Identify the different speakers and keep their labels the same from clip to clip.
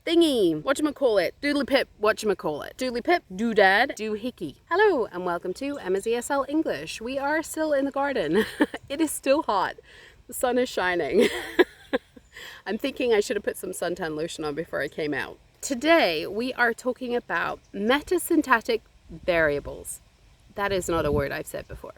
Speaker 1: thingy, whatchamacallit, doodly-pip, whatchamacallit, doodly-pip, doodad, doohickey. Hello and welcome to Emma's ESL English. We are still in the garden. It is still hot. The sun is shining. I'm thinking I should have put some suntan lotion on before I came out. Today we are talking about metasyntactic variables. That is not a word I've said before.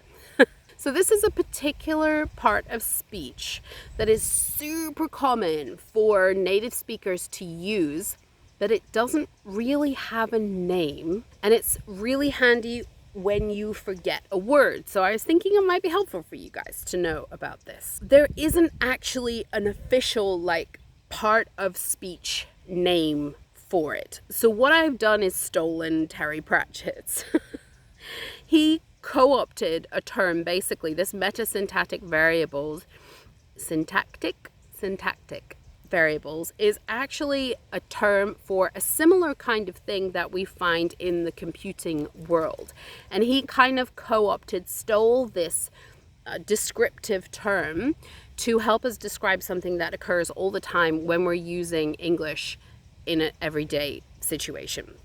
Speaker 1: So this is a particular part of speech that is super common for native speakers to use, but it doesn't really have a name, and it's really handy when you forget a word. So I was thinking it might be helpful for you guys to know about this. There isn't actually an official part of speech name for it. So what I've done is stolen Terry Pratchett's. He co-opted a term, basically this metasyntactic variables, syntactic variables is actually a term for a similar kind of thing that we find in the computing world. And he kind of stole this descriptive term to help us describe something that occurs all the time when we're using English in an everyday situation.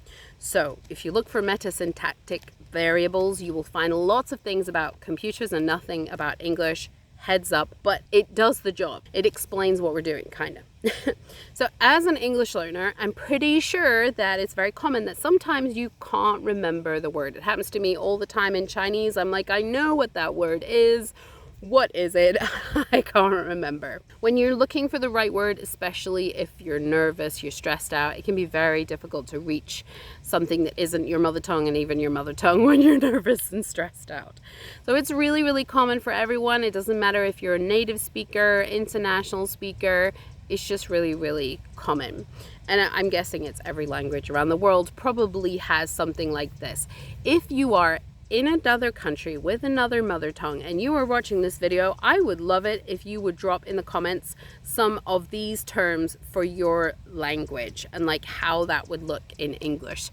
Speaker 1: So if you look for metasyntactic variables, you will find lots of things about computers and nothing about English. Heads up, but it does the job. It explains what we're doing, kind of. So as an English learner, I'm pretty sure that it's very common that sometimes you can't remember the word. It happens to me all the time in Chinese. I'm like, I know what that word is. What is it? I can't remember. When you're looking for the right word, especially if you're nervous, you're stressed out, it can be very difficult to reach something that isn't your mother tongue, and even your mother tongue when you're nervous and stressed out. So it's really, really common for everyone. It doesn't matter if you're a native speaker, international speaker, it's just really, really common. And I'm guessing it's every language around the world probably has something like this. If you are in another country with another mother tongue and you are watching this video, I would love it if you would drop in the comments some of these terms for your language and how that would look in English,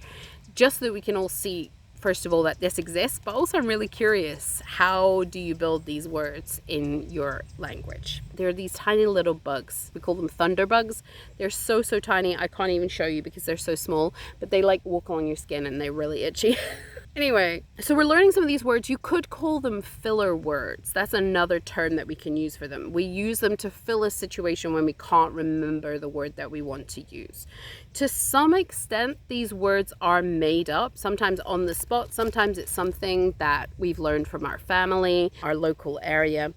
Speaker 1: just so that we can all see, first of all, that this exists, but also I'm really curious, how do you build these words in your language? They're these tiny little bugs. We call them thunderbugs. They're so tiny, I can't even show you because they're so small, but they walk along your skin and they're really itchy. Anyway, so we're learning some of these words. You could call them filler words. That's another term that we can use for them. We use them to fill a situation when we can't remember the word that we want to use. To some extent, these words are made up, sometimes on the spot. Sometimes it's something that we've learned from our family, our local area.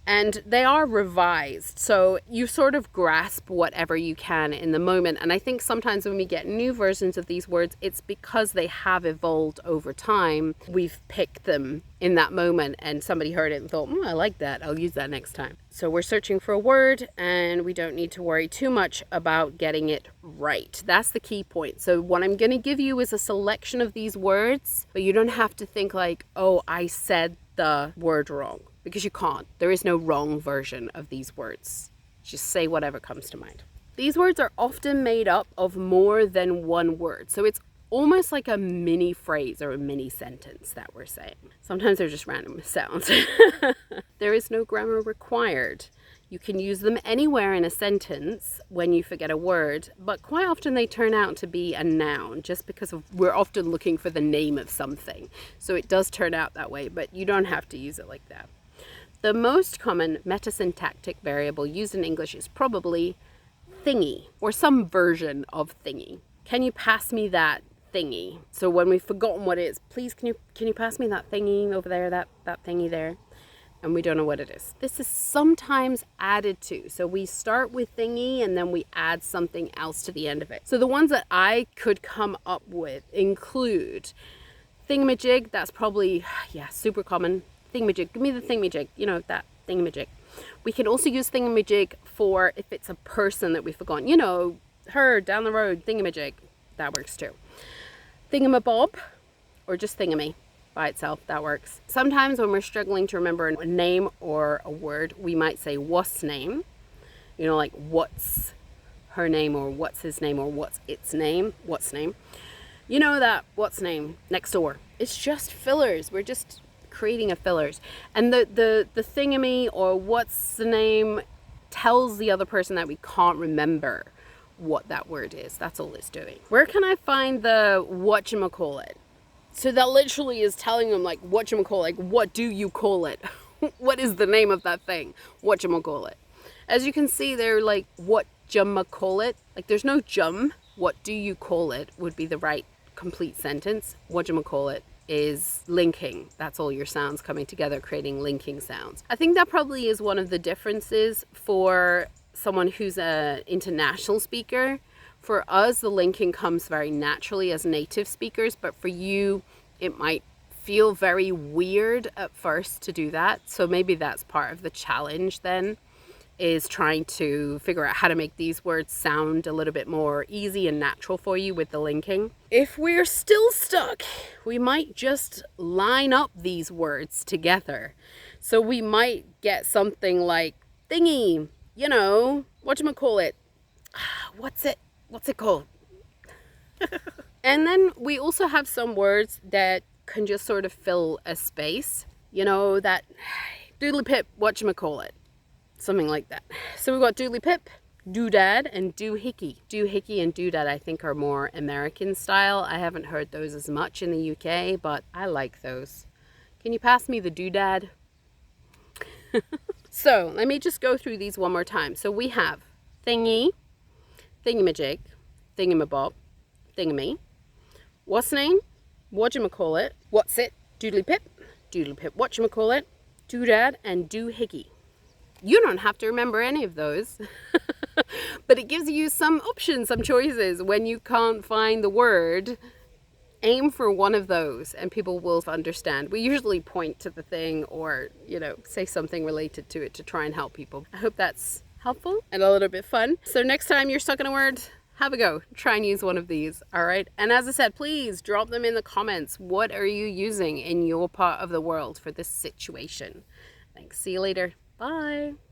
Speaker 1: And they are revised, so you sort of grasp whatever you can in the moment. And I think sometimes when we get new versions of these words, it's because they have evolved over time. We've picked them in that moment and somebody heard it and thought, I like that, I'll use that next time. So we're searching for a word and we don't need to worry too much about getting it right. That's the key point. So what I'm going to give you is a selection of these words, but you don't have to think oh, I said the word wrong. Because you can't. There is no wrong version of these words. Just say whatever comes to mind. These words are often made up of more than one word. So it's almost like a mini phrase or a mini sentence that we're saying. Sometimes they're just random sounds. There is no grammar required. You can use them anywhere in a sentence when you forget a word, but quite often they turn out to be a noun just because we're often looking for the name of something. So it does turn out that way, but you don't have to use it like that. The most common metasyntactic variable used in English is probably thingy, or some version of thingy. Can you pass me that thingy? So when we've forgotten what it is, please can you pass me that thingy over there, that thingy there? And we don't know what it is. This is sometimes added to. So we start with thingy and then we add something else to the end of it. So the ones that I could come up with include thingamajig. That's probably, super common. Thingamajig, give me the thingamajig, that thingamajig. We can also use thingamajig for if it's a person that we've forgotten, her down the road, thingamajig, that works too. Thingamabob, or just thingamy by itself, that works. Sometimes when we're struggling to remember a name or a word, we might say what's name, what's her name or what's his name or what's its name, what's name. That what's name next door. It's just fillers. We're just creating a fillers, and the thingamy or what's the name tells the other person that we can't remember what that word is. That's all it's doing. Where can I find the whatchamacallit? So that literally is telling them like, whatchamacallit, like what do you call it? What is the name of that thing? Whatchamacallit. As you can see, they're like, whatchamacallit. Like there's no jum. What do you call it would be the right complete sentence. Whatchamacallit is linking. That's all your sounds coming together, creating linking sounds. I think that probably is one of the differences for someone who's an international speaker. For us, the linking comes very naturally as native speakers, but for you, it might feel very weird at first to do that. So maybe that's part of the challenge then, is trying to figure out how to make these words sound a little bit more easy and natural for you with the linking. If we're still stuck, we might just line up these words together. So we might get something like thingy, you know, whatchamacallit, what's it called? And then we also have some words that can just sort of fill a space, you know, that doodly pip, whatchamacallit. Something like that. So we've got doodly pip, doodad, and doohickey. Doohickey and doodad I think are more American style. I haven't heard those as much in the UK, but I like those. Can you pass me the doodad? So let me just go through these one more time. So we have thingy, thingamajig, thingamabob, thingamy, what's name, whatchamacallit, what's it, doodly pip, whatchamacallit, doodad, and doohickey. You don't have to remember any of those, but it gives you some options, some choices. When you can't find the word, aim for one of those and people will understand. We usually point to the thing or, you know, say something related to it to try and help people. I hope that's helpful and a little bit fun. So next time you're stuck in a word, have a go. Try and use one of these, all right? And as I said, please drop them in the comments. What are you using in your part of the world for this situation? Thanks. See you later. Bye.